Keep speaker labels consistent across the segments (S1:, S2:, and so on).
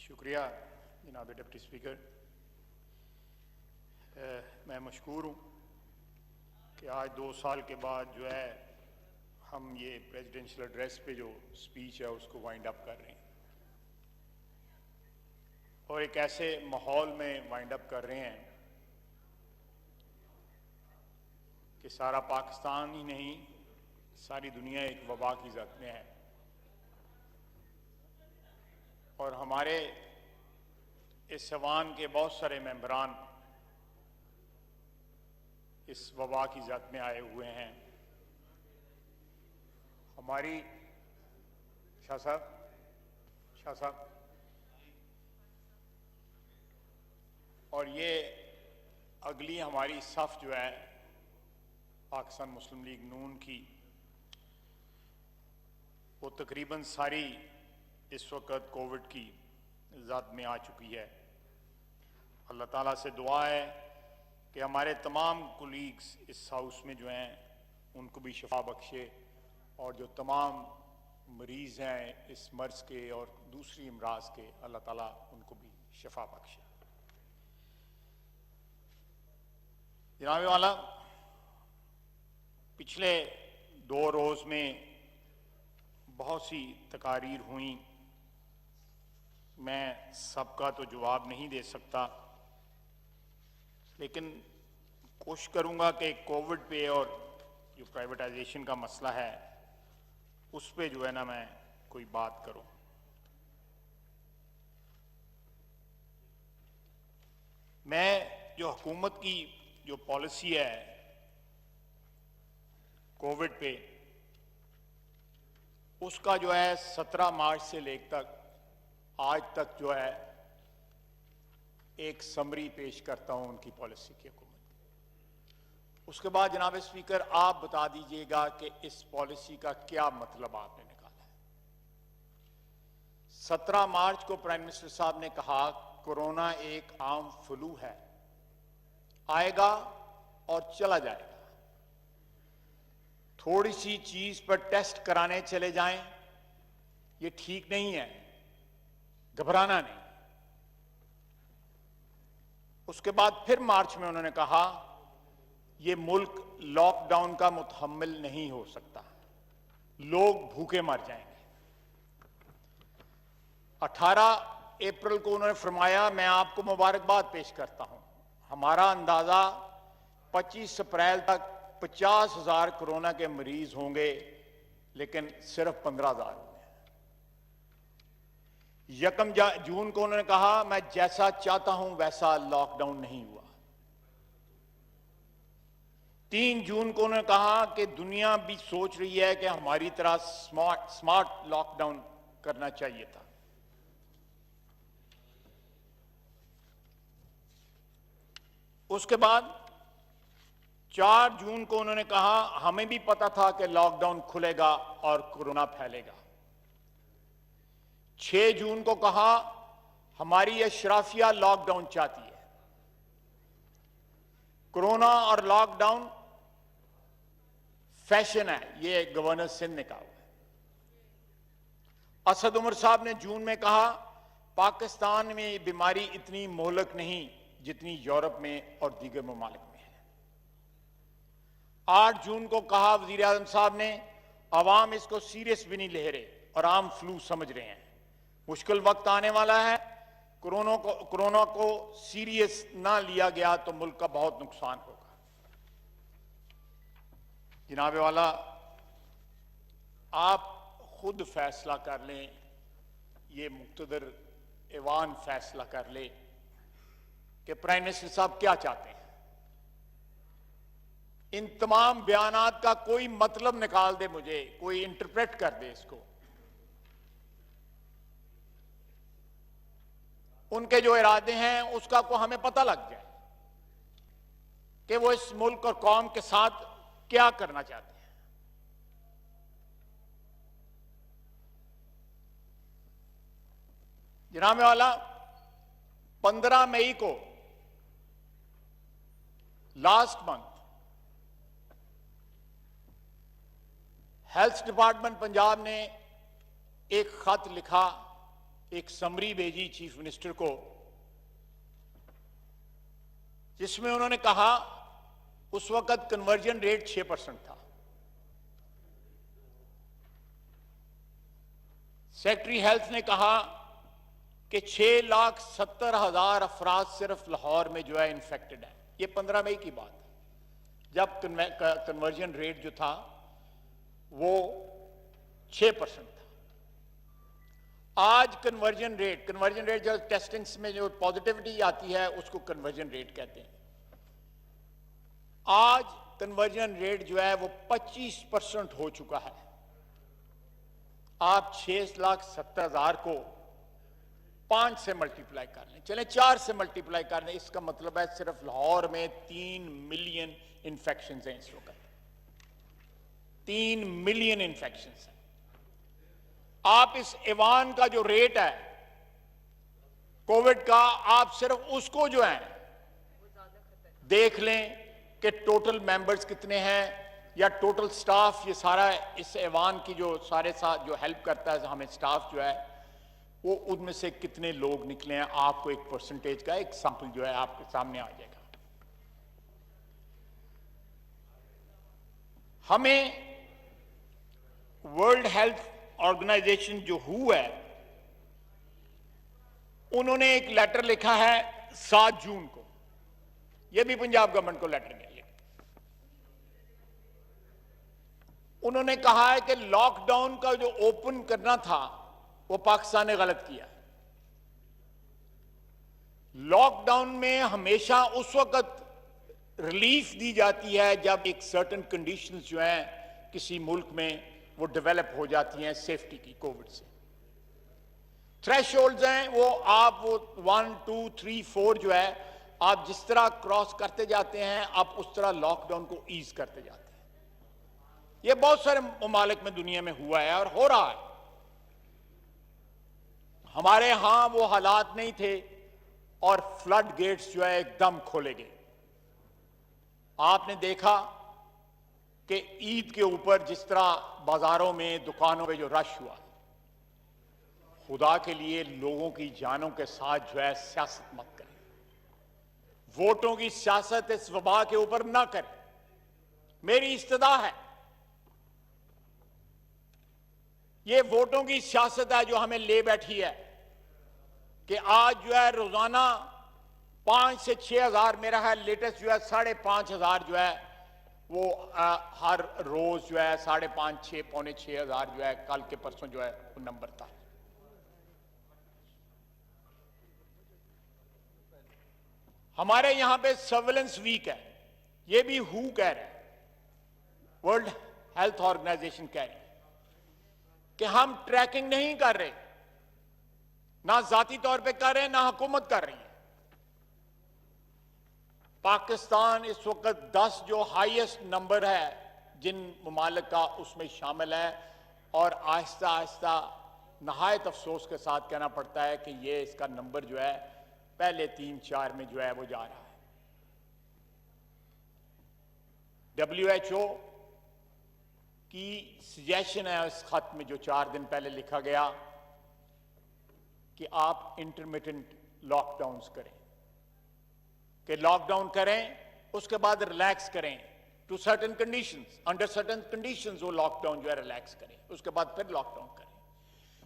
S1: शुक्रिया जनाब deputy speaker. मैं मशकूर हूँ कि आज 2 साल के बाद जो है हम ये प्रेसिडेंशियल एड्रेस पे जो स्पीच है उसको वाइंड अप कर रहे हैं और एक ऐसे माहौल में वाइंड अप कर रहे हैं कि सारा पाकिस्तान ही नहीं, सारी दुनिया एक वबा की जद में है और हमारे इस ऐवान के बहुत सारे मेंबरान इस वबा की जद में आए हुए हैं। हमारी शाह साहब और ये अगली हमारी सफ जो है पाकिस्तान मुस्लिम लीग नून की, वो तकरीबन सारी इस वक्त कोविड की ज़द में आ चुकी है। अल्लाह ताला से दुआ है कि हमारे तमाम कोलीग्स इस हाउस में जो हैं उनको भी शफा बख्शे और जो तमाम मरीज़ हैं इस मर्ज़ के और दूसरी अमराज के, अल्लाह ताला उनको भी शफा बख्शे। जनाब वाला, पिछले 2 रोज़ में बहुत सी तकारीर हुई, मैं सबका तो जवाब नहीं दे सकता, लेकिन कोशिश करूंगा कि कोविड पे और जो प्राइवेटाइजेशन का मसला है उस पे जो है ना मैं कोई बात करूं। मैं जो हुकूमत की जो पॉलिसी है कोविड पे, उसका जो है 17 मार्च से लेकर आज तक जो है एक समरी पेश करता हूं उनकी पॉलिसी की हुकूमत। उसके बाद जनाब स्पीकर आप बता दीजिएगा कि इस पॉलिसी का क्या मतलब आपने निकाला है। 17 मार्च को प्राइम मिनिस्टर साहब ने कहा कोरोना एक आम फ्लू है, आएगा और चला जाएगा, थोड़ी सी चीज पर टेस्ट कराने चले जाएं, ये ठीक नहीं है, घबराना नहीं। उसके बाद फिर मार्च में उन्होंने कहा ये मुल्क लॉकडाउन का मुतहम्मिल नहीं हो सकता, लोग भूखे मर जाएंगे। 18 अप्रैल को उन्होंने फरमाया मैं आपको मुबारकबाद पेश करता हूं, हमारा अंदाजा 25 अप्रैल तक 50,000 कोरोना के मरीज होंगे, लेकिन सिर्फ 15,000 हुए। 1 जून को उन्होंने कहा मैं जैसा चाहता हूं वैसा लॉकडाउन नहीं हुआ। 3 जून को उन्होंने कहा कि दुनिया भी सोच रही है कि हमारी तरह स्मार्ट लॉकडाउन करना चाहिए था। उसके बाद 4 जून को उन्होंने कहा हमें भी पता था कि लॉकडाउन खुलेगा और कोरोना फैलेगा। 6 जून को कहा हमारी अशराफिया लॉकडाउन चाहती है। कोरोना और लॉकडाउन फैशन है, ये गवर्नर सिंध ने कहा। असद उमर साहब ने जून में कहा पाकिस्तान में ये बीमारी इतनी मोहलक नहीं जितनी यूरोप में और दीगर ममालिक में है। 8 जून को कहा वजीर आजम साहब ने अवाम इसको सीरियस भी नहीं ले रहे और आम फ्लू समझ रहे हैं, मुश्किल वक्त आने वाला है, कोरोना को सीरियस ना लिया गया तो मुल्क का बहुत नुकसान होगा। जनाब वाला, आप खुद फैसला कर लें, ये मुक्तदर ऐवान फैसला कर ले कि प्राइम मिनिस्टर साहब क्या चाहते हैं। इन तमाम बयानात का कोई मतलब निकाल दे, मुझे कोई इंटरप्रेट कर दे इसको। उनके जो इरादे हैं उसका को हमें पता लग जाए कि वो इस मुल्क और कौम के साथ क्या करना चाहते हैं। जनाब वाला, 15 मई को last month health department Punjab ने एक खत लिखा एक समरी भेजी चीफ मिनिस्टर को, जिसमें उन्होंने कहा उस वक्त कन्वर्जन रेट 6% था। सेक्रेटरी हेल्थ ने कहा कि 6,70,000 अफराद सिर्फ लाहौर में जो है इन्फेक्टेड है। ये 15 मई की बात है, जब कन्वर्जन रेट जो था वो 6% था। आज कन्वर्जन रेट जो टेस्टिंग्स में जो पॉजिटिविटी आती है उसको कन्वर्जन रेट कहते हैं। आज कन्वर्जन रेट जो है वो 25% हो चुका है। आप 6,70,000 को 5 से मल्टीप्लाई कर लें, चलें 4 से मल्टीप्लाई कर लें, इसका मतलब है सिर्फ लाहौर में 3 मिलियन इंफेक्शंस हैं इस वक्त। 3 मिलियन इंफेक्शंस हैं। आप इस ईवान का जो रेट है कोविड का, आप सिर्फ उसको जो है देख लें कि टोटल मेंबर्स कितने हैं या टोटल स्टाफ, ये सारा इस ईवान की जो सारे साथ जो हेल्प करता है हमें स्टाफ जो है, वो उनमें से कितने लोग निकले हैं, आपको एक परसेंटेज का एक सैंपल जो है आपके सामने आ जाएगा। हमें वर्ल्ड हेल्थ ऑर्गेनाइजेशन जो हू है, उन्होंने एक लेटर लिखा है 7 जून को, यह भी पंजाब गवर्नमेंट को लेटर मिला। उन्होंने कहा है कि लॉकडाउन का जो ओपन करना था वो पाकिस्तान ने गलत किया। लॉकडाउन में हमेशा उस वक्त रिलीफ दी जाती है जब एक सर्टेन कंडीशंस जो हैं किसी मुल्क में वो डेवलप हो जाती हैं सेफ्टी की, कोविड से। थ्रेशोल्ड्स हैं वो आप वो 1, 2, 3, 4 जो है, आप जिस तरह क्रॉस करते जाते हैं आप उस तरह लॉकडाउन को ईज करते जाते हैं। ये बहुत सारे ममालिक में दुनिया में हुआ है और हो रहा है। हमारे यहां वो हालात नहीं थे और फ्लड गेट्स जो है एकदम खोले गए। आपने देखा कि ईद के ऊपर जिस तरह बाजारों में दुकानों में जो रश हुआ, खुदा के लिए लोगों की जानों के साथ जो है सियासत मत करें। वोटों की सियासत इस वबा के ऊपर ना करें। मेरी इस्तदा है, ये वोटों की सियासत है जो हमें ले बैठी है कि आज जो है रोजाना 5 से 6,000, मेरा है लेटेस्ट जो है 5,500 जो है वो हर रोज जो है 5,500, 6, पौने 6,000 जो है कल के परसों जो है वो नंबर था। हमारे यहां पे सर्वेलेंस वीक है, ये भी हू कह रहे हैं, वर्ल्ड हेल्थ ऑर्गेनाइजेशन कह रही है कि हम ट्रैकिंग नहीं कर रहे, ना जाती तौर पे कर रहे हैं ना हुकूमत कर रही है। पाकिस्तान इस वक्त 10 जो हाईएस्ट नंबर है जिन ममालिक का उसमें शामिल है, और आहिस्ता आहिस्ता नहायत अफसोस के साथ कहना पड़ता है कि ये इसका नंबर जो है पहले 3-4 में जो है वो जा रहा है। WHO की सजेशन है इस खत में जो 4 दिन पहले लिखा गया कि आप इंटरमिटेंट लॉकडाउन्स करें, कि लॉकडाउन करें उसके बाद रिलैक्स करें to certain conditions, under certain conditions वो लॉकडाउन जो है रिलैक्स करें, उसके बाद फिर लॉकडाउन करें।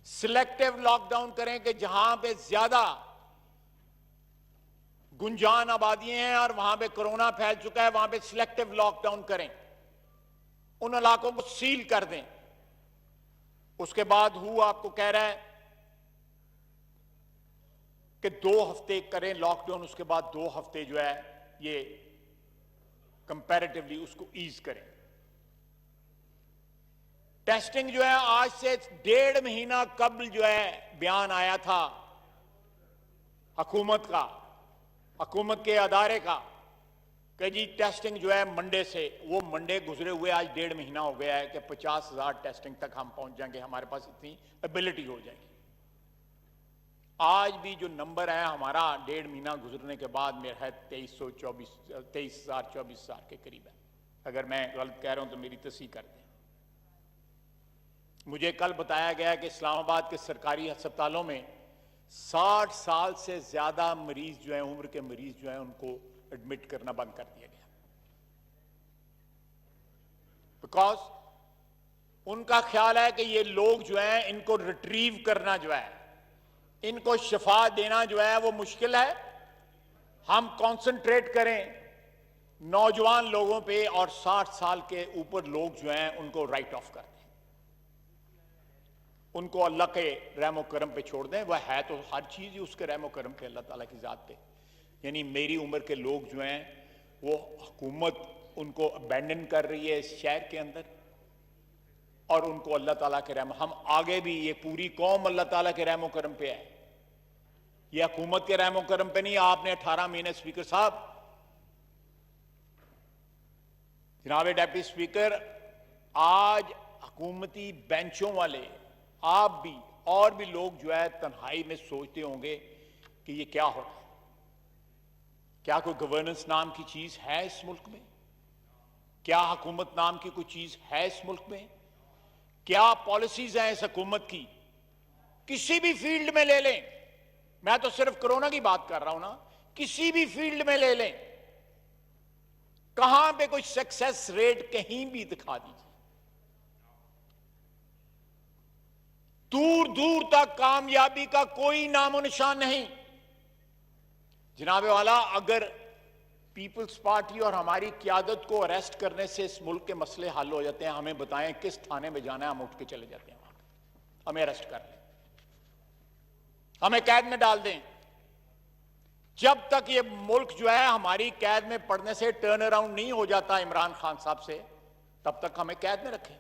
S1: सिलेक्टिव लॉकडाउन करें कि जहां पे ज्यादा गुंजान आबादियां हैं और वहां पे कोरोना फैल चुका है, वहां पे सिलेक्टिव लॉकडाउन करें, उन इलाकों को सील कर दें। उसके बाद आपको कह रहा है कि 2 हफ्ते करें लॉकडाउन, उसके बाद 2 हफ्ते जो है ये कंपैरेटिवली उसको ईज करें। टेस्टिंग जो है आज से 1.5 महीना कबल जो है बयान आया था हुकूमत के अदारे का कि जी टेस्टिंग जो है मंडे से, वो मंडे गुजरे हुए आज 1.5 महीना हो गया है कि 50,000 टेस्टिंग तक हम पहुंच जाएंगे, हमारे पास इतनी एबिलिटी हो जाएगी। आज भी जो नंबर है हमारा 1.5 महीना गुजरने के बाद मेरा है 23,024 के करीब है। अगर मैं गलत कह रहा हूं तो मेरी तस्दीक कर दें। मुझे कल बताया गया कि इस्लामाबाद के सरकारी अस्पतालों में 60 साल से ज्यादा मरीज जो है, उम्र के मरीज जो है, उनको एडमिट करना बंद कर दिया गया, बिकॉज उनका ख्याल है कि ये लोग जो है, इनको रिट्रीव करना जो है, इनको शिफा देना जो है वो मुश्किल है। हम कंसंट्रेट करें नौजवान लोगों पे और 60 साल के ऊपर लोग जो हैं उनको राइट ऑफ कर दें, उनको अल्लाह के रहमो करम पे छोड़ दें। वह है तो हर चीज ही उसके रहमो करम पे, अल्लाह ताला की जात पे। यानी मेरी उम्र के लोग जो हैं वो हुकूमत उनको अबैंडन कर रही है इस शहर के अंदर, और उनको अल्लाह ताला के रहम, हम आगे भी ये पूरी कौम अल्लाह ताला के रहमो करम पे है, ये हुकूमत के रहमो करम पे नहीं। आपने 18 महीने स्पीकर साहब, जनाब डेप्टी स्पीकर, आज हुकूमती बेंचों वाले, आप भी और भी लोग जो है तन्हाई में सोचते होंगे कि ये क्या हो रहा है, क्या कोई गवर्नेंस नाम की चीज है इस मुल्क में, क्या हुकूमत नाम की कोई चीज है इस मुल्क में, क्या पॉलिसीज हैं इस हुकूमत की। किसी भी फील्ड में ले लें, मैं तो सिर्फ कोरोना की बात कर रहा हूं ना, किसी भी फील्ड में ले लें, कहां पे कोई सक्सेस रेट कहीं भी दिखा दीजिए, दूर दूर तक कामयाबी का कोई नामो निशान नहीं। जनाबे वाला, अगर पीपल्स पार्टी और हमारी क्यादत को अरेस्ट करने से इस मुल्क के मसले हल हो जाते हैं, हमें बताएं किस थाने में जाना है, हम उठ के चले जाते हैं वहां पे, हमें अरेस्ट कर लें, हमें कैद में डाल दें। जब तक ये मुल्क जो है हमारी कैद में पड़ने से टर्न अराउंड नहीं हो जाता इमरान खान साहब से, तब तक हमें कैद में रखें।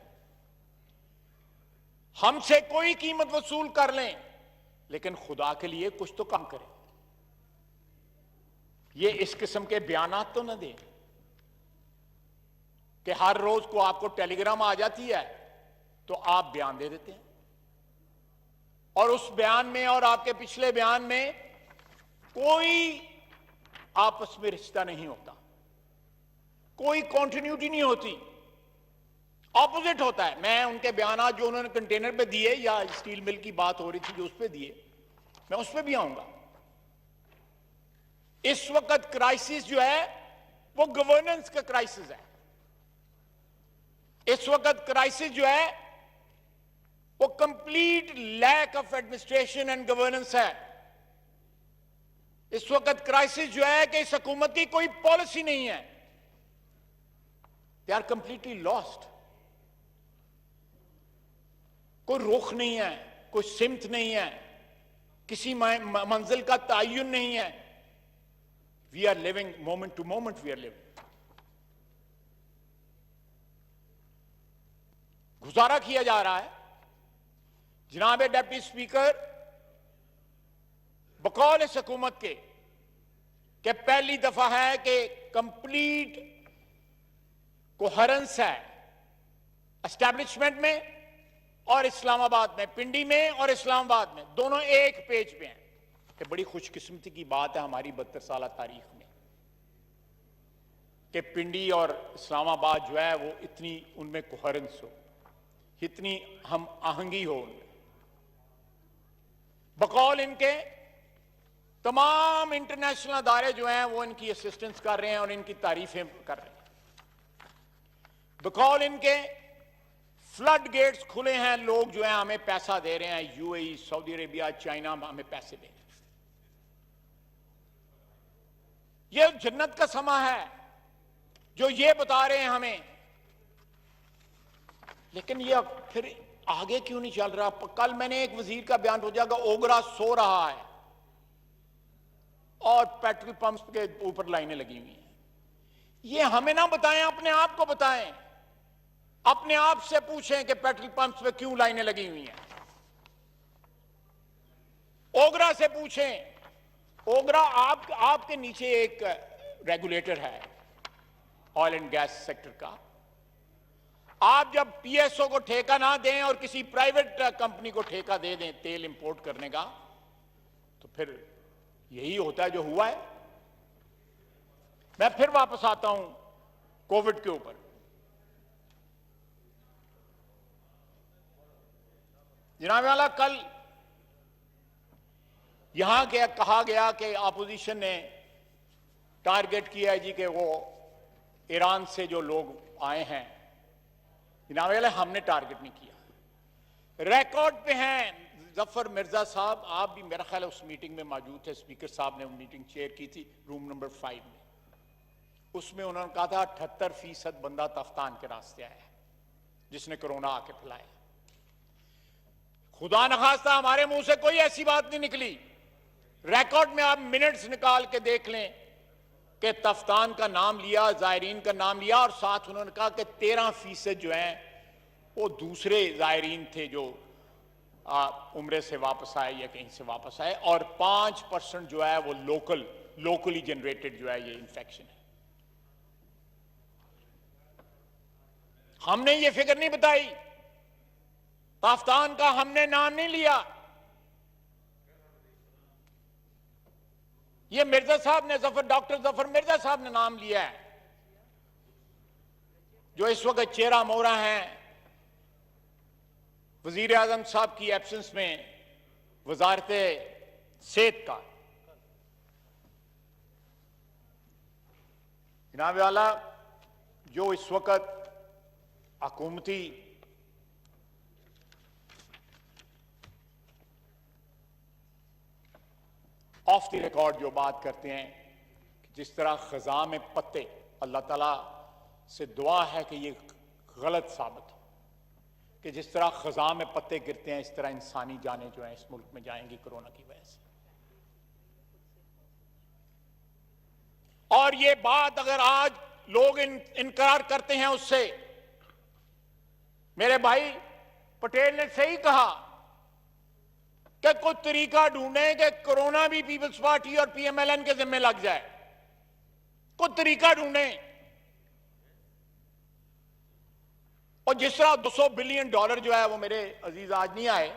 S1: हमसे कोई कीमत वसूल कर लें, लेकिन खुदा के लिए कुछ तो काम करें। ये इस किस्म के बयानात तो न दें कि हर रोज को आपको टेलीग्राम आ जाती है तो आप बयान दे देते हैं, और उस बयान में और आपके पिछले बयान में कोई आपस में रिश्ता नहीं होता, कोई कॉन्टिन्यूटी नहीं होती, ऑपोजिट होता है। मैं उनके बयान जो उन्होंने कंटेनर पे दिए, या स्टील मिल की बात हो रही थी जो उस पे दिए, मैं उस पे भी आऊंगा। इस वक्त क्राइसिस जो है वो गवर्नेंस का क्राइसिस है। इस वक्त क्राइसिस जो है वो complete lack of administration and governance है। इस वक्त क्राइसिस जो है कि इस हुकूमत की कोई पॉलिसी नहीं है, दे आर कंप्लीटली लॉस्ट। कोई रुख नहीं है, कोई सिमत नहीं है, किसी मंजिल का तयन नहीं है। We are living moment to moment, we are living. गुजारा किया जा रहा है। जनाब डिप्टी स्पीकर, बकौल इस हुकूमत के पहली दफा है कि कंप्लीट कोहेरेंस है एस्टैब्लिशमेंट में और इस्लामाबाद में, पिंडी में और इस्लामाबाद में, दोनों एक पेज पे हैं। कि बड़ी खुशकिस्मती की बात है हमारी 72 साल तारीख में कि पिंडी और इस्लामाबाद जो है वो इतनी उनमें कोहेरेंस हो, इतनी हम आहंगी हो उनमें। बकौल इनके तमाम इंटरनेशनल अदारे जो हैं वो इनकी असिस्टेंस कर रहे हैं और इनकी तारीफें कर रहे हैं। बकौल इनके फ्लड गेट्स खुले हैं, लोग जो है हमें पैसा दे रहे हैं, यूएई, सऊदी अरेबिया, चाइना हमें पैसे दे रहे हैं। ये जन्नत का समा है जो ये बता रहे हैं हमें, लेकिन ये फिर आगे क्यों नहीं चल रहा। कल मैंने एक वजीर का बयान भेजा कि ओगरा सो रहा है और पेट्रोल पंप्स के ऊपर लाइनें लगी हुई हैं। ये हमें ना बताएं, अपने आप को बताएं, अपने आप से पूछें कि पेट्रोल पंप्स पे क्यों लाइनें लगी हुई हैं। ओगरा से पूछें। ओगरा आपके नीचे एक रेगुलेटर है ऑयल एंड गैस सेक्टर का। आप जब पीएसओ को ठेका ना दें और किसी प्राइवेट कंपनी को ठेका दे दें तेल इंपोर्ट करने का, तो फिर यही होता है जो हुआ है। मैं फिर वापस आता हूं कोविड के ऊपर। जनाब वाला, कल यहां क्या कहा गया कि अपोजिशन ने टारगेट किया है जी कि वो ईरान से जो लोग आए हैं, जनाब वाला हमने टारगेट नहीं किया। रिकॉर्ड पे हैं जफर मिर्जा साहब, आप भी मेरा ख्याल है उस मीटिंग में मौजूद थे, स्पीकर साहब ने मीटिंग चेयर की थी रूम नंबर 5 में। उसमें उन्होंने कहा था 78% बंदा तफ्तान के रास्ते आया है जिसने कोरोना आके फैलाया। खुदा न खास्ता हमारे मुंह से कोई ऐसी बात नहीं निकली। रिकॉर्ड में आप मिनट्स निकाल के देख लें कि तफ्तान का नाम लिया, जायरीन का नाम लिया, और साथ उन्होंने कहा कि 13% जो हैं वो दूसरे जायरीन थे जो उम्रे से वापस आए या कहीं से वापस आए, और 5% जो है वो लोकली जनरेटेड जो है ये इंफेक्शन है। हमने ये फिक्र नहीं बताई, तफ्तान का हमने नाम नहीं लिया। ये मिर्जा साहब ने, डॉक्टर जफर मिर्जा साहब ने नाम लिया है, जो इस वक्त चेहरा मोहरा हैं वजीर आजम साहब की एब्सेंस में वजारत सेहत का। जनाब वाला जो इस वक्त हुकूमती ऑफ द रिकॉर्ड जो बात करते हैं कि जिस तरह खजा में पत्ते, अल्लाह ताला से दुआ है कि ये गलत साबित हो कि जिस तरह खजा में पत्ते गिरते हैं इस तरह इंसानी जानें जो हैं इस मुल्क में जाएंगी कोरोना की वजह से। और ये बात अगर आज लोग इनकार करते हैं उससे, मेरे भाई पटेल ने सही कहा कि कोई तरीका ढूंढें कि कोरोना भी पीपल्स पार्टी और पीएमएलएन के जिम्मे लग जाए, कोई तरीका ढूंढें। और जिस तरह $200 बिलियन जो है वो मेरे अजीज आज नहीं आए,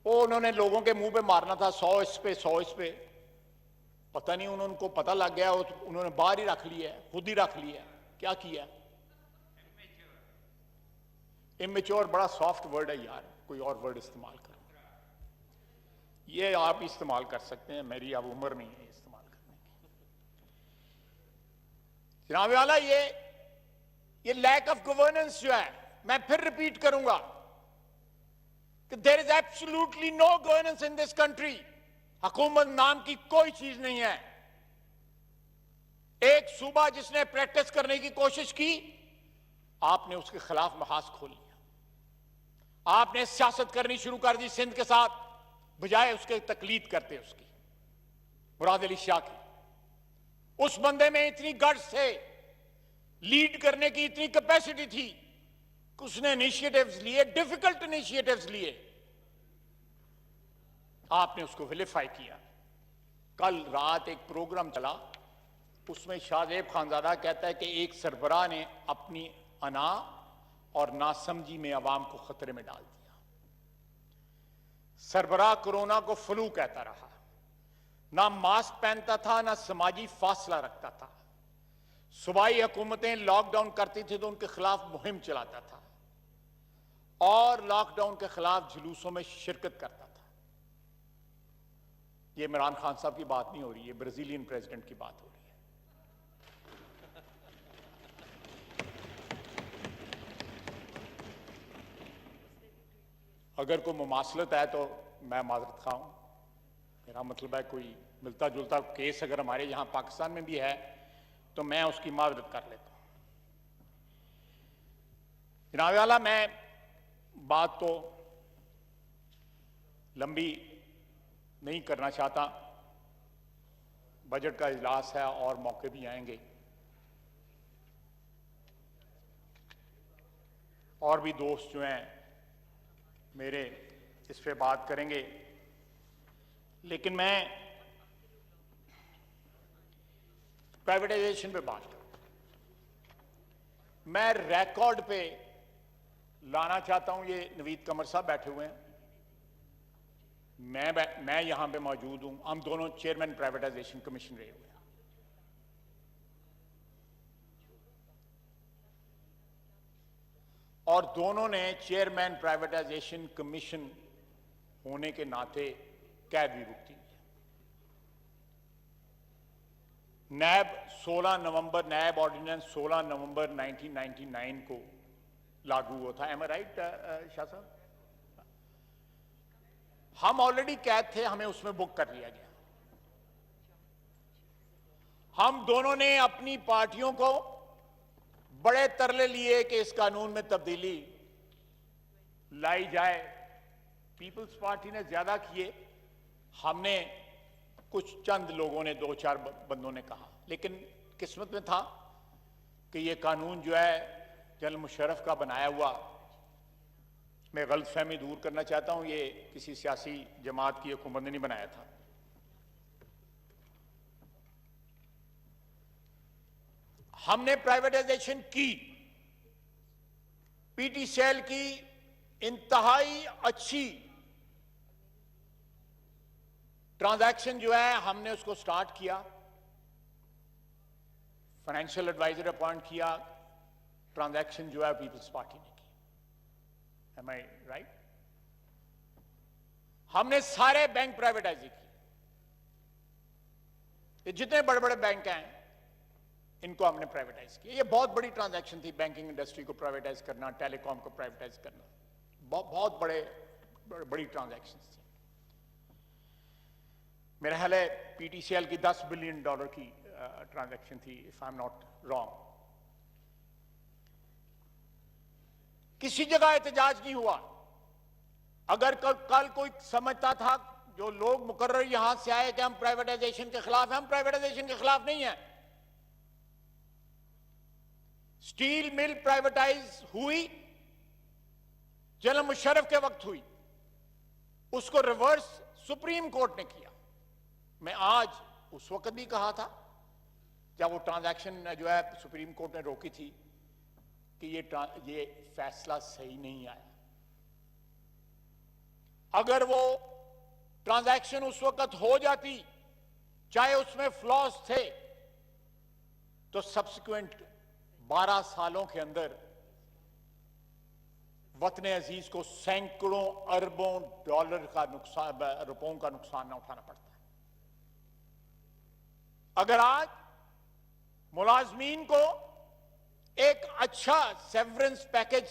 S1: वो उन्होंने लोगों के मुंह पे मारना था, 100 इस पे 100 इस पे, पता नहीं उनको पता लग गया, उन्होंने बाहर ही रख लिया, खुद ही रख लिया। क्या किया? इमेच्योर बड़ा सॉफ्ट वर्ड है यार, कोई और वर्ड इस्तेमाल करो। ये आप इस्तेमाल कर सकते हैं, मेरी अब उम्र नहीं है इस्तेमाल करने की। जनाब वाला ये लैक ऑफ गवर्नेंस जो है, मैं फिर रिपीट करूंगा कि there is absolutely no governance in this country. हुकूमत नाम की कोई चीज नहीं है। एक सूबा जिसने प्रैक्टिस करने की कोशिश की, आपने उसके खिलाफ महाज खोल लिया। आपने सियासत करनी शुरू कर दी सिंध के साथ, बजाय उसके तकलीद करते उसकी, मुराद अली शाह की। उस बंदे में इतनी गट्स थे, लीड करने की इतनी कैपेसिटी थी कि उसने इनिशिएटिव्स लिए, डिफिकल्ट इनिशिएटिव्स लिए, आपने उसको विलिफाई किया। कल रात एक प्रोग्राम चला, उसमें शाहजेब खानजादा कहता है कि एक सरबराह ने अपनी अना और नासमझी में अवाम को खतरे में डाल दिया। सरबराह कोरोना को फ्लू कहता रहा, ना मास्क पहनता था, ना समाजी फासला रखता था। सूबाई हुकूमतें लॉकडाउन करती थी तो उनके खिलाफ मुहिम चलाता था और लॉकडाउन के खिलाफ जुलूसों में शिरकत करता था। ये इमरान खान साहब की बात नहीं हो रही है, ब्राजीलियन प्रेसिडेंट की बात हो रही है। अगर कोई मुमासलत है तो मैं माजरत खा हूं। मेरा मतलब है कोई मिलता जुलता केस अगर हमारे यहां पाकिस्तान में भी है तो मैं उसकी माजरत कर लेता हूं। जनाब वाला, मैं बात तो लंबी नहीं करना चाहता, बजट का इजलास है और मौके भी आएंगे और भी दोस्त जो हैं मेरे इस पे बात करेंगे, लेकिन मैं प्राइवेटाइजेशन पे बात करूं। मैं रिकॉर्ड पे लाना चाहता हूं, ये नवीद कमर साहब बैठे हुए हैं, मैं यहां पे मौजूद हूं, हम दोनों चेयरमैन प्राइवेटाइजेशन कमीशन रहे हुए हैं। और दोनों ने चेयरमैन प्राइवेटाइजेशन कमीशन होने के नाते कैद भी भुगती हुई है। नैब 16 नवंबर नैब ऑर्डिनेंस 16 नवंबर 1999 को लागू हुआ था। एम आई राइट शाह साहब? हम ऑलरेडी कैद थे, हमें उसमें बुक कर लिया गया। हम दोनों ने अपनी पार्टियों को बड़े तरले लिए कि इस कानून में तब्दीली लाई जाए। पीपल्स पार्टी ने ज्यादा किए, हमने कुछ चंद लोगों ने, 2-4 बंदों ने कहा। लेकिन किस्मत में था कि यह कानून जो है जनरल मुशर्रफ का बनाया हुआ, मैं गलतफहमी दूर करना चाहता हूं, ये किसी सियासी जमात की हुकूमत ने नहीं बनाया था। हमने प्राइवेटाइजेशन की, पीटीसीएल की इंतहाई अच्छी ट्रांजैक्शन जो है हमने उसको स्टार्ट किया, फाइनेंशियल एडवाइजर अपॉइंट किया, ट्रांजैक्शन जो है पीपल्स पार्टी ने की। एम आई राइट? हमने सारे बैंक प्राइवेटाइज किए। ये जितने बड़े बड़े बैंक हैं इनको हमने प्राइवेटाइज किया। ये बहुत बड़ी ट्रांजैक्शन थी, बैंकिंग इंडस्ट्री को प्राइवेटाइज करना, टेलीकॉम को प्राइवेटाइज करना, बहुत बड़ी ट्रांजैक्शन थी। मेरा ख्याल है पीटीसीएल की $10 बिलियन की ट्रांजैक्शन थी, if I am not wrong. किसी जगह एहतजाज नहीं हुआ। अगर कल कोई समझता था, जो लोग मुकर्रर यहां से आए कि हम प्राइवेटाइजेशन के खिलाफ हैं, हम प्राइवेटाइजेशन के खिलाफ नहीं हैं। स्टील मिल प्राइवेटाइज हुई, जनरल मुशर्रफ के वक्त हुई, उसको रिवर्स सुप्रीम कोर्ट ने किया। मैं आज उस वक्त भी कहा था जब वो ट्रांजैक्शन जो है सुप्रीम कोर्ट ने रोकी थी कि ये फैसला सही नहीं आया। अगर वो ट्रांजैक्शन उस वक्त हो जाती, चाहे उसमें फ्लॉज थे, तो सब्सिक्वेंट 12 सालों के अंदर वतन अजीज को सैकड़ों अरबों डॉलर का नुकसान, रुपयों का नुकसान न उठाना पड़ता है। अगर आज मुलाजमीन को एक अच्छा सेवरेंस पैकेज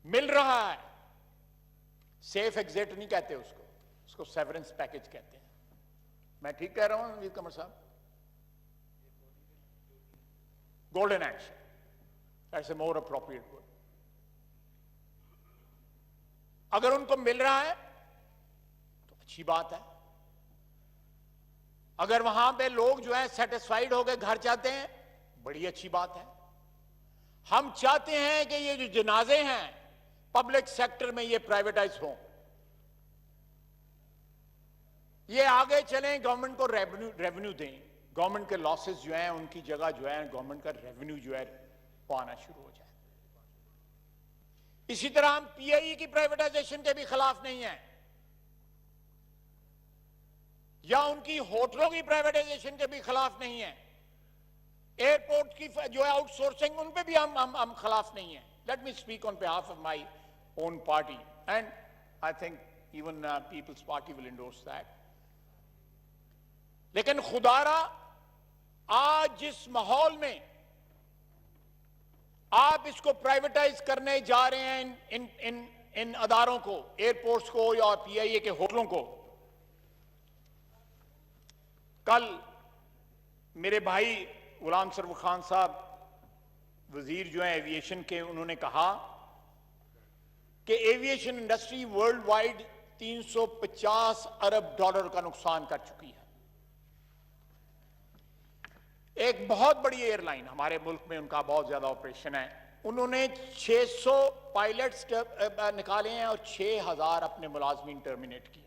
S1: मिल रहा है, सेफ एग्जिट नहीं कहते उसको सेवरेंस पैकेज कहते हैं। मैं ठीक कह रहा हूं वीर कमर साहब? Golden action, that's a more appropriate word. अगर उनको मिल रहा है तो अच्छी बात है। अगर वहां पे लोग जो है सेटिस्फाइड हो गए, घर जाते हैं, बड़ी अच्छी बात है। हम चाहते हैं कि ये जो जनाजे हैं पब्लिक सेक्टर में ये प्राइवेटाइज हों, ये आगे चलें, गवर्नमेंट को रेवेन्यू दें, गवर्नमेंट के लॉसेस जो हैं उनकी जगह जो है गवर्नमेंट का रेवेन्यू जो है वो आना शुरू हो जाए। इसी तरह हम पीआईई की प्राइवेटाइजेशन के भी खिलाफ नहीं हैं, या उनकी होटलों की प्राइवेटाइजेशन के भी खिलाफ नहीं है। एयरपोर्ट की जो है आउटसोर्सिंग, उन पे भी हम खिलाफ नहीं है। Let me speak on behalf of my own party and I think even peoples party will endorse that. लेकिन खुदारा आज जिस माहौल में आप इसको प्राइवेटाइज करने जा रहे हैं, इन अदारों को, एयरपोर्ट्स को या पीआईए के होटलों को, कल मेरे भाई गुलाम सरवर खान साहब वजीर जो है एविएशन के, उन्होंने कहा कि एविएशन इंडस्ट्री वर्ल्ड वाइड $350 अरब का नुकसान कर चुकी है। एक बहुत बड़ी एयरलाइन हमारे मुल्क में, उनका बहुत ज्यादा ऑपरेशन है, उन्होंने 600 पायलट्स निकाले हैं और 6000 अपने मुलाजमीन टर्मिनेट किए।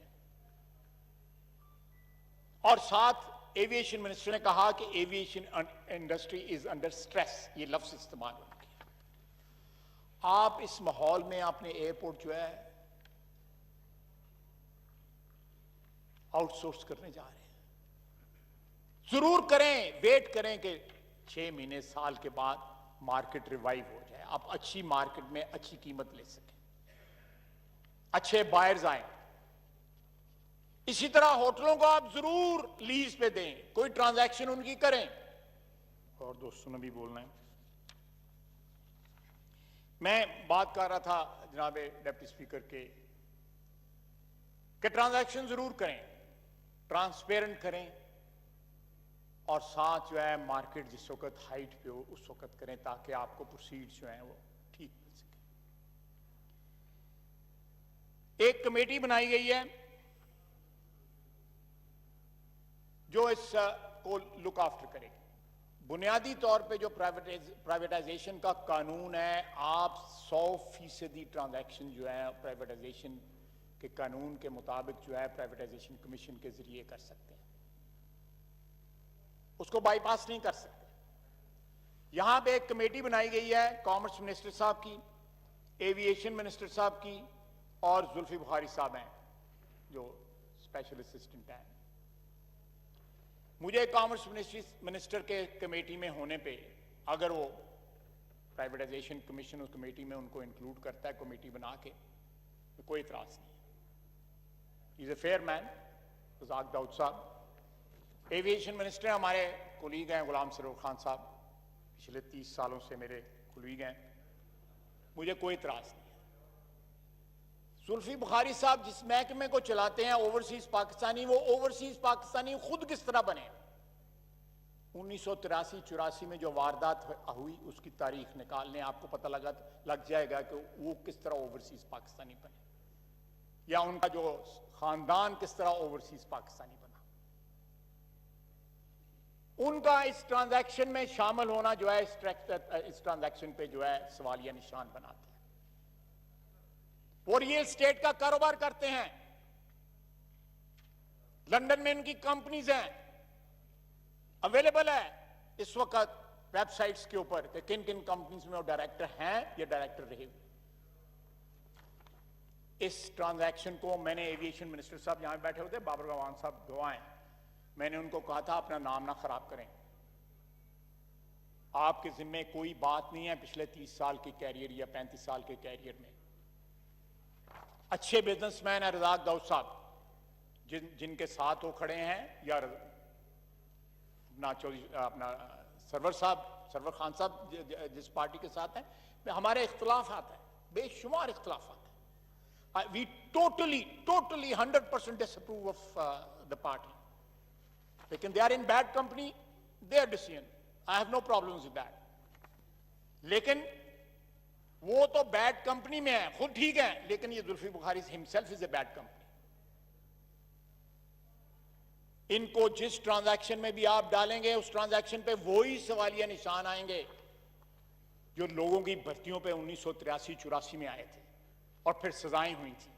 S1: और साथ एविएशन मिनिस्टर ने कहा कि aviation industry is under stress, ये लफ्ज इस्तेमाल हो किया। आप इस माहौल में अपने एयरपोर्ट जो है आउटसोर्स करने जा रहे हैं। जरूर करें, वेट करें कि 6 महीने साल के बाद मार्केट रिवाइव हो जाए, आप अच्छी मार्केट में अच्छी कीमत ले सकें। अच्छे बायर्स आए। इसी तरह होटलों को आप जरूर लीज पे दें, कोई ट्रांजैक्शन उनकी करें। और दोस्तों ने भी बोलना है, मैं बात कर रहा था जनाब डिप्टी स्पीकर के कि ट्रांजैक्शन जरूर करें, ट्रांसपेरेंट करें, और साथ जो है मार्केट जिस वक्त हाइट पे हो उस वक्त करें, ताकि आपको प्रोसीड्स जो हैं वो ठीक मिल सके। एक कमेटी बनाई गई है जो इस को लुक आफ्टर करेगी। बुनियादी तौर पे जो प्राइवेटाइजेशन का कानून है, आप 100% ट्रांजैक्शन जो है प्राइवेटाइजेशन के कानून के मुताबिक जो है प्राइवेटाइजेशन कमीशन के जरिए कर सकते हैं, उसको बाईपास नहीं कर सकते। यहां पे एक कमेटी बनाई गई है कॉमर्स मिनिस्टर साहब की, एविएशन मिनिस्टर साहब की, और जुल्फी बुखारी साहब हैं जो स्पेशल असिस्टेंट हैं। मुझे कॉमर्स मिनिस्टर के कमेटी में होने पे, अगर वो प्राइवेटाइजेशन कमीशन उस कमेटी में उनको इंक्लूड करता है कमेटी बना के, तो कोई इतराज नहीं। Is a fair man Razak Dawood Sahab. Aviation minister हमारे कोलीग हैं गुलाम सरवर खान साहब, पिछले 30 सालों से मेरे कोलीग हैं, मुझे कोई इतराज नहीं है। जुल्फी बुखारी साहब जिस महकमे को चलाते हैं ओवरसीज पाकिस्तानी, वो ओवरसीज पाकिस्तानी खुद किस तरह बने। 1983-84 में जो वारदात हुई उसकी तारीख निकालने आपको पता लग जाएगा कि वो किस तरह ओवरसीज पाकिस्तानी बने, या उनका जो खानदान किस तरह ओवरसीज पाकिस्तानी बना। उनका इस ट्रांजैक्शन में शामिल होना जो है इस ट्रांजैक्शन पे जो है सवालिया निशान बनाते हैं। वो रियल एस्टेट का कारोबार करते हैं, लंदन में इनकी कंपनीज हैं, अवेलेबल है इस वक्त वेबसाइट्स के ऊपर कि किन किन कंपनीज में वो डायरेक्टर हैं या डायरेक्टर रहे। इस ट्रांजैक्शन को मैंने एविएशन मिनिस्टर साहब यहां बैठे होते, बाबर गवान साहब दुआएं, मैंने उनको कहा था अपना नाम ना खराब करें, आपके जिम्मे कोई बात नहीं है पिछले 30 साल के कैरियर या 35 साल के कैरियर में। अच्छे बिजनेसमैन है रज़ाक दाऊद साहब, जिनके साथ वो खड़े हैं, या अपना सरवर खान साहब जिस पार्टी के साथ हैं, हमारे इख्तलाफ आता है, बेशुमार इख्तलाफ आता है। We totally 100% disapprove of the party, लेकिन they are in bad company, their decision, I have no problems with that. लेकिन वो तो बैड कंपनी में है, खुद ठीक है, लेकिन ये Zulfi Bukhari himself is a bad company. इनको जिस ट्रांजैक्शन में भी आप डालेंगे उस ट्रांजैक्शन पे वही सवालिया निशान आएंगे जो लोगों की भर्तियों पे 1983-84 में आए थे, और फिर सजाएं हुई थी,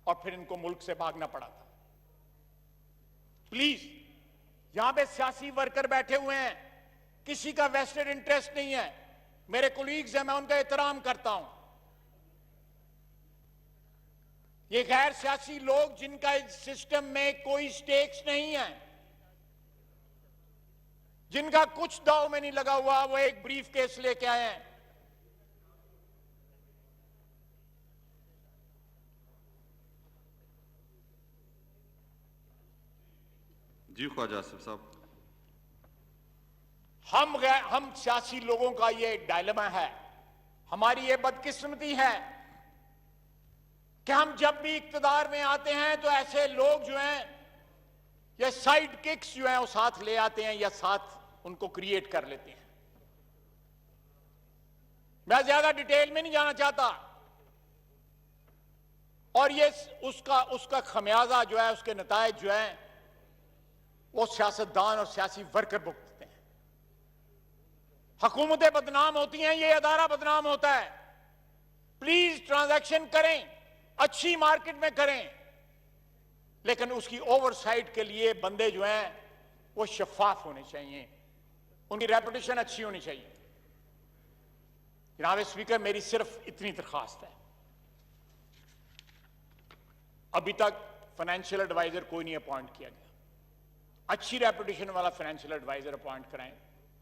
S1: और फिर इनको मुल्क से भागना पड़ा था। प्लीज, यहां पे सियासी वर्कर बैठे हुए हैं, किसी का वेस्टेड इंटरेस्ट नहीं है, मेरे कोलीग्स हैं, मैं उनका एहतराम करता हूं। ये गैर सियासी लोग जिनका इस सिस्टम में कोई स्टेक्स नहीं है, जिनका कुछ दाव में नहीं लगा हुआ, वो एक ब्रीफ केस लेके आए हैं।
S2: जी ख्वाजा आसिफ साहब,
S1: हम सियासी लोगों का ये डायलेमा है, हमारी ये बदकिस्मती है कि हम जब भी इक्तदार में आते हैं तो ऐसे लोग जो हैं, ये साइड किक्स जो हैं वो साथ ले आते हैं या साथ उनको क्रिएट कर लेते हैं। मैं ज्यादा डिटेल में नहीं जाना चाहता, और ये उसका खमियाजा जो है, उसके नतायज जो है, वो सियासतदान और सियासी वर्कर भुगतते हैं। हुकूमतें बदनाम होती हैं, ये अदारा बदनाम होता है। प्लीज ट्रांजैक्शन करें, अच्छी मार्केट में करें, लेकिन उसकी ओवरसाइट के लिए बंदे जो हैं वो शफाफ होने चाहिए, उनकी रेपुटेशन अच्छी होनी चाहिए। जनाब स्पीकर, मेरी सिर्फ इतनी दरखास्त है, अभी तक फाइनेंशियल एडवाइजर कोई नहीं अपॉइंट किया गया। अच्छी रेपुटेशन वाला फाइनेंशियल एडवाइजर अपॉइंट कराएं,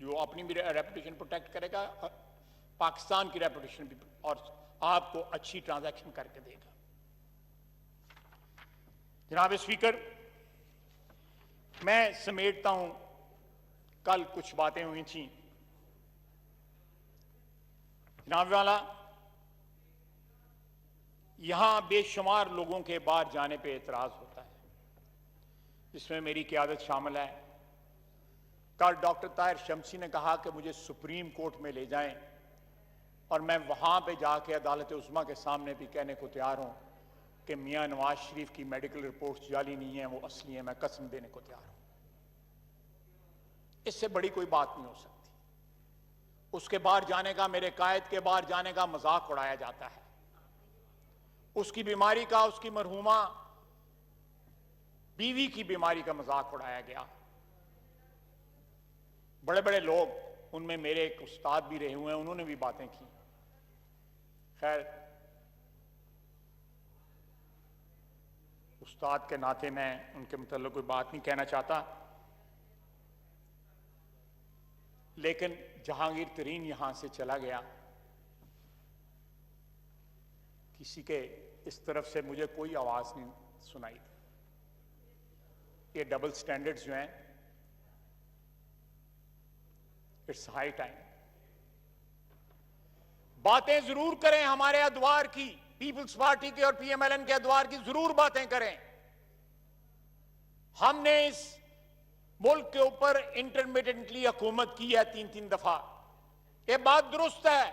S1: जो अपनी भी रेपुटेशन प्रोटेक्ट करेगा, पाकिस्तान की रेपुटेशन भी, और आपको अच्छी ट्रांजैक्शन करके देगा। जनाब स्पीकर, मैं समेटता हूं, कल कुछ बातें हुई थी। जनाब वाला, यहां बेशुमार लोगों के बाहर जाने पे एतराज होता है, जिसमें मेरी क़यादत शामिल है। कल डॉक्टर ताहिर शमसी ने कहा कि मुझे सुप्रीम कोर्ट में ले जाएं और मैं वहां पे जाके अदालत उस्मा के सामने भी कहने को तैयार हूं कि मियां नवाज शरीफ की मेडिकल रिपोर्ट्स जाली नहीं है, वो असली है। मैं कसम देने को तैयार हूं। इससे बड़ी कोई बात नहीं हो सकती। उसके बाहर जाने का, मेरे कायद के बाहर जाने का मजाक उड़ाया जाता है। उसकी बीमारी का, उसकी मरहूमा बीवी की बीमारी का मजाक उड़ाया गया। बड़े बड़े लोग, उनमें मेरे एक उस्ताद भी रहे हुए हैं, उन्होंने भी बातें की। खैर, उस्ताद के नाते मैं उनके मुताल्लिक़ कोई बात नहीं कहना चाहता, लेकिन जहांगीर तरीन यहां से चला गया, किसी के इस तरफ से मुझे कोई आवाज नहीं सुनाई। ये डबल स्टैंडर्ड्स जो हैं, इट्स हाई टाइम। बातें जरूर करें हमारे अदवार की, पीपल्स पार्टी के और पीएमएलएन के अदवार की जरूर बातें करें। हमने इस मुल्क के ऊपर इंटरमिटेंटली हुकूमत की है 3-3 दफा, ये बात दुरुस्त है।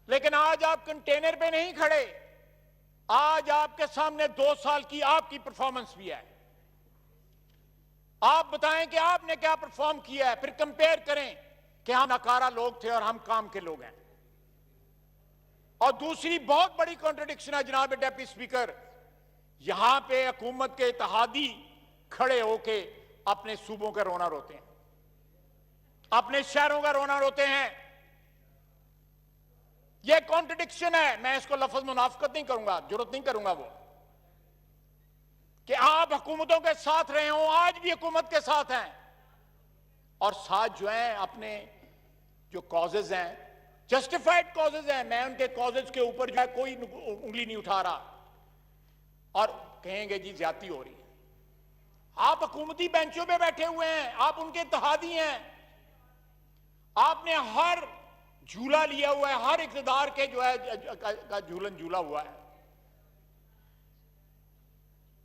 S1: लेकिन आज आप कंटेनर पे नहीं खड़े, आज आपके सामने 2 साल की आपकी परफॉर्मेंस भी है। आप बताएं कि आपने क्या परफॉर्म किया है, फिर कंपेयर करें कि हम नकारा लोग थे और हम काम के लोग हैं। और दूसरी बहुत बड़ी कॉन्ट्रडिक्शन है जनाब डिप्टी स्पीकर, यहां पे हुकूमत के इत्तेहादी खड़े होके अपने सूबों का रोना रोते हैं, अपने शहरों का रोना रोते हैं। यह कॉन्ट्रडिक्शन है। मैं इसको लफ्ज मुनाफकत नहीं करूंगा, जरूरत नहीं करूंगा वो, कि आप हुकूमतों के साथ रहे हो, आज भी हुकूमत के साथ हैं, और साथ जो है अपने जो कॉजेज हैं, जस्टिफाइड कॉजेज हैं, मैं उनके कॉजेज के ऊपर जो है कोई उंगली नहीं उठा रहा, और कहेंगे जी ज्यादती हो रही है। आप हुकूमती बेंचों पे बैठे हुए हैं, आप उनके इत्तेहादी हैं, आपने हर झूला लिया हुआ है, हर इक़्तिदार के जो है का झूलन झूला हुआ है,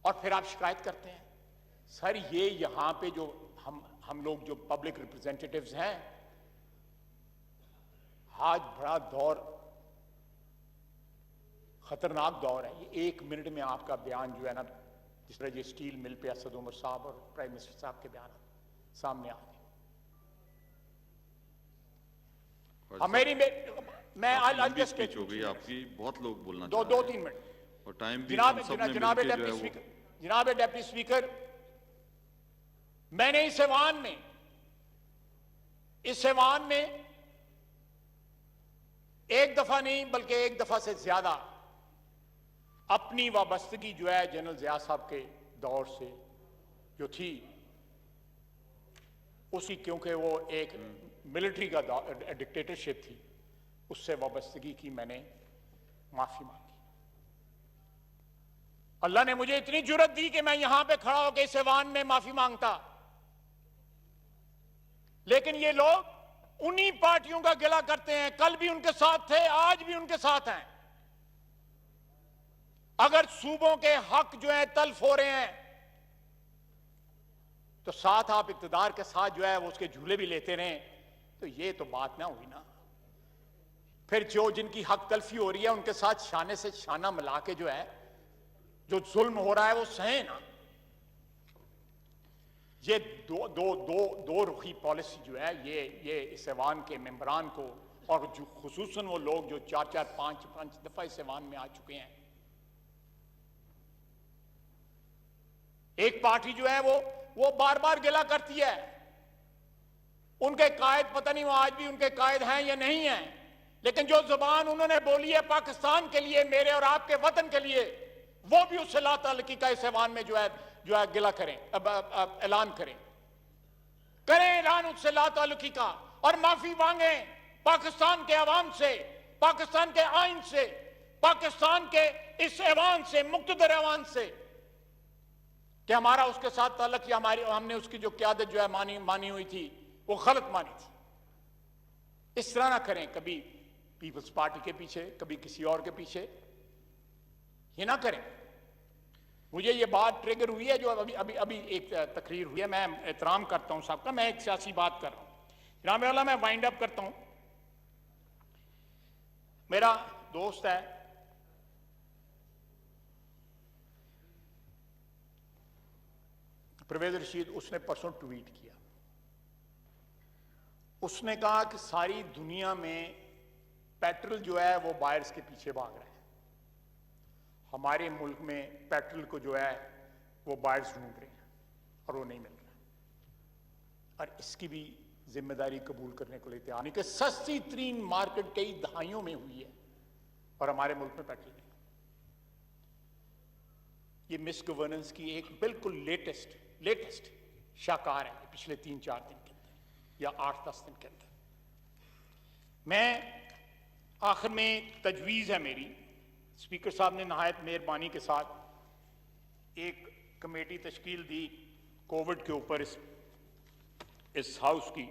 S1: और फिर आप शिकायत करते हैं। सर, ये यहां पे जो हम लोग जो पब्लिक रिप्रेजेंटेटिव्स हैं, आज बड़ा दौर, खतरनाक दौर है। ये 1 मिनट में आपका बयान जो है ना, जिस तरह ये स्टील मिल पे असद उमर साहब और प्राइम मिनिस्टर साहब के बयान सामने आ गए। मेरी मैं
S2: लंबी स्पीच हो गई आपकी, बहुत लोग बोलना चाह रहे हैं।
S1: 2-3 मिनट
S2: और टाइम भी
S1: जनाब डिप्टी स्पीकर, मैंने इस ऐवान में एक दफा नहीं बल्कि एक दफा से ज्यादा अपनी वाबस्तगी जो है जनरल ज़िया साहब के दौर से जो थी उसी, क्योंकि वो एक मिलिट्री का डिक्टेटरशिप थी, उससे वाबस्तगी की, मैंने माफी मांगी। अल्लाह ने मुझे इतनी जुर्रत दी कि मैं यहां पे खड़ा होकर इस ऐवान में माफी मांगता। लेकिन ये लोग उन्हीं पार्टियों का गिला करते हैं, कल भी उनके साथ थे, आज भी उनके साथ हैं। अगर सूबों के हक जो है तल्फ हो रहे हैं, तो साथ आप इक़्तिदार के साथ जो है वो उसके झूले भी लेते रहें, तो ये तो बात ना हुई ना। फिर जो जिनकी हक तलफी हो रही है उनके साथ शाने से शाना मिला के जो है जो जुल्म हो रहा है वो सहे ना। ये दो रुखी पॉलिसी जो है ये इस ऐवान के मेंबरान को, और जो खुसूसन वो लोग जो 4-4, 5-5 दफा इस ऐवान में आ चुके हैं, एक पार्टी जो है वो बार बार गिला करती है। उनके कायद, पता नहीं वो आज भी उनके कायद हैं या नहीं हैं, लेकिन जो जुबान उन्होंने बोली है पाकिस्तान के लिए, मेरे और आपके वतन के लिए, वो भी उससे ला ताल्लुकी का इस ऐवान में जो है गिला करें, ऐलान करें ऐलान उससे ला ताल्लुकी का, और माफी मांगें पाकिस्तान के अवाम से, पाकिस्तान के आइन से, पाकिस्तान के इस ऐवान से, मुक्तदर ऐवान से, कि हमारा उसके साथ ताल्लुक या हमने उसकी जो क़यादत जो है मानी हुई थी वो गलत मानी थी। इस तरह ना करें, कभी पीपल्स पार्टी के पीछे, कभी किसी और के पीछे, ये ना करें। मुझे ये बात ट्रिगर हुई है जो अभी एक तकरीर हुई है, मैं एहतराम करता हूं सबका, मैं एक सियासी बात कर रहा हूं। जनाब वाला, मैं वाइंड अप करता हूं। मेरा दोस्त है परवेज रशीद, उसने परसों ट्वीट किया, उसने कहा कि सारी दुनिया में पेट्रोल जो है वो बायर्स के पीछे भाग रहा है, हमारे मुल्क में पेट्रोल को जो है वो बायर्स ढूंढ रहे हैं और वो नहीं मिल रहा। और इसकी भी जिम्मेदारी कबूल करने को लेते आने के सस्ती तरीन मार्केट कई दहाइयों में हुई है और हमारे मुल्क में पेट्रोल नहीं। ये मिस गवर्नेंस की एक बिल्कुल लेटेस्ट शाकार है पिछले 3-4 दिन के अंदर या 8-10 दिन के अंदर। मैं आखिर में तजवीज़ है मेरी, स्पीकर साहब ने नहायत मेहरबानी के साथ एक कमेटी तश्कील दी कोविड के ऊपर इस हाउस की,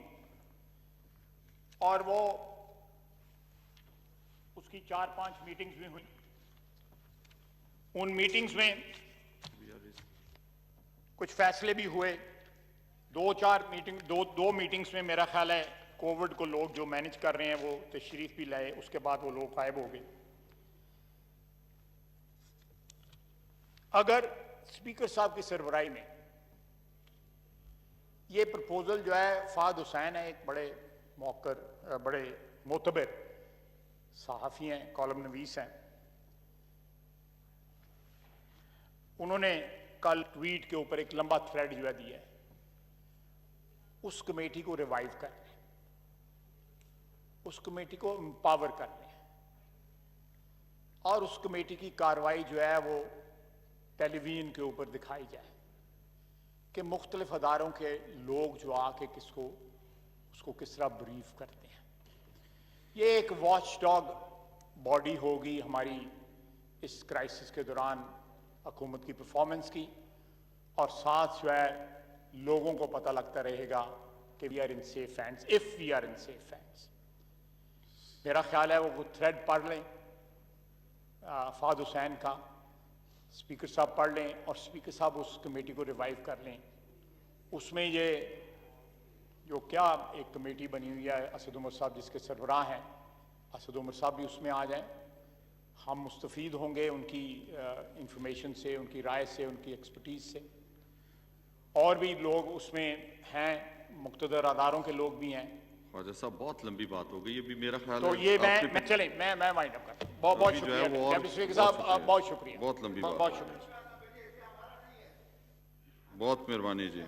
S1: और वो उसकी 4-5 मीटिंग्स भी हुई। उन मीटिंग्स में कुछ फैसले भी हुए। दो मीटिंग्स में मेरा ख्याल है कोविड को लोग जो मैनेज कर रहे हैं वो तशरीफ भी लाए, उसके बाद वो लोग गायब हो गए। अगर स्पीकर साहब की सरबराही में ये प्रपोजल जो है, फाद हुसैन है एक बड़े मोतबर सहाफ़ी हैं, कॉलम नवीस हैं, उन्होंने कल ट्वीट के ऊपर एक लंबा थ्रेड जो है दिया है, उस कमेटी को रिवाइव करने, उस कमेटी को एम्पावर करने, और उस कमेटी की कार्रवाई जो है वो टेलीविजन के ऊपर दिखाई जाए कि मुख्तलिफ अदारों के लोग जो आके उसको किस तरह ब्रीफ करते हैं। ये एक वॉच डॉग बॉडी होगी हमारी इस क्राइसिस के दौरान हुकूमत की परफॉर्मेंस की, और साथ जो है लोगों को पता लगता रहेगा कि we are in safe hands, if we are in safe hands. मेरा ख्याल है वो थ्रेड पढ़ लें फाद हुसैन का, स्पीकर साहब पढ़ लें और स्पीकर साहब उस कमेटी को रिवाइव कर लें। उसमें ये जो क्या एक कमेटी बनी हुई है, असद उमर साहब जिसके सरबराह हैं, असद उमर साहब भी उसमें आ जाएं। हम मुस्तफ़ीद होंगे उनकी इंफॉर्मेशन से, उनकी राय से, उनकी एक्सपर्टीज से। और भी लोग उसमें हैं, मुक़्तदर अदारों के लोग भी हैं।
S2: ख्वाजा साहब बहुत लंबी बात हो गई, अभी मेरा ख्याल
S1: तो
S2: है
S1: ये मैं वाइंड अप करता हूं। बहुत शुक्रिया स्पीकर साहब, बहुत शुक्रिया,
S2: बहुत लंबी बात,
S1: बहुत शुक्रिया,
S2: बहुत मेहरबानी जी।